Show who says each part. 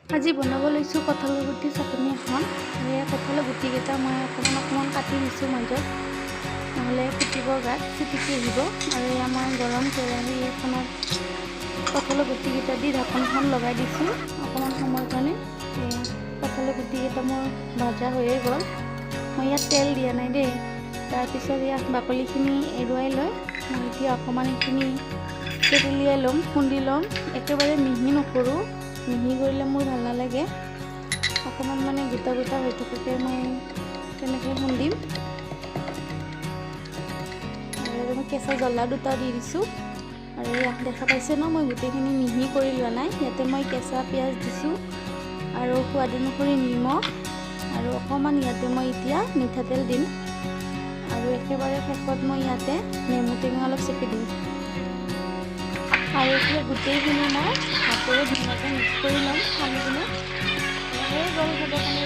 Speaker 1: আজি বনাব লৈছোঁ কঁঠালৰ গুটি চাটনি এখন। এই কঁঠালৰ গুটিকেইটা মই অকণমান কাটি দিছোঁ মাজত, নহ'লে ফুটিব গাত চিটিকি আহিব। আৰু এই আমাৰ গৰম কেৰাহী এখনত কঁঠালৰ গুটিকেইটা দি ঢাকনখন লগাই দিছোঁ অকণমান সময়ৰ কাৰণে। কঁঠালৰ গুটিকেইটা মোৰ ভজা হৈয়ে গ'ল। মই ইয়াত তেল দিয়া নাই দেই। তাৰপিছত ইয়াত বাকলিখিনি এৰুৱাই লৈ মই এতিয়া অকণমান এইখিনি তেতেলিয়াই ল'ম, খুন্দি ল'ম। একেবাৰে মিহি নকৰোঁ, মিহি কৰিলে মোৰ ভাল নালাগে। অকণমান মানে গোটা গোটা হৈ থাকোঁতে মই তেনেকৈ খুন্দিম। আৰু মই কেঁচা জ্বলা দুটা দি দিছোঁ। আৰু ইয়াত দেখা পাইছে ন, মই গোটেইখিনি মিহি কৰি লোৱা নাই। ইয়াতে মই কেঁচা পিঁয়াজ দিছোঁ আৰু সোৱাদ অনুসৰি নিমখ, আৰু অকণমান ইয়াতে মই এতিয়া মিঠাতেল দিম। আৰু একেবাৰে শেষত মই ইয়াতে নেমু টেঙা অলপ চেপি দিম। আৰু এতিয়া গোটেইখিনি মই হাতেৰে ধুনীয়াকৈ মিক্স কৰি ল'ম সানি কিনে। সেই গ'ল খাবৰ কাৰণে।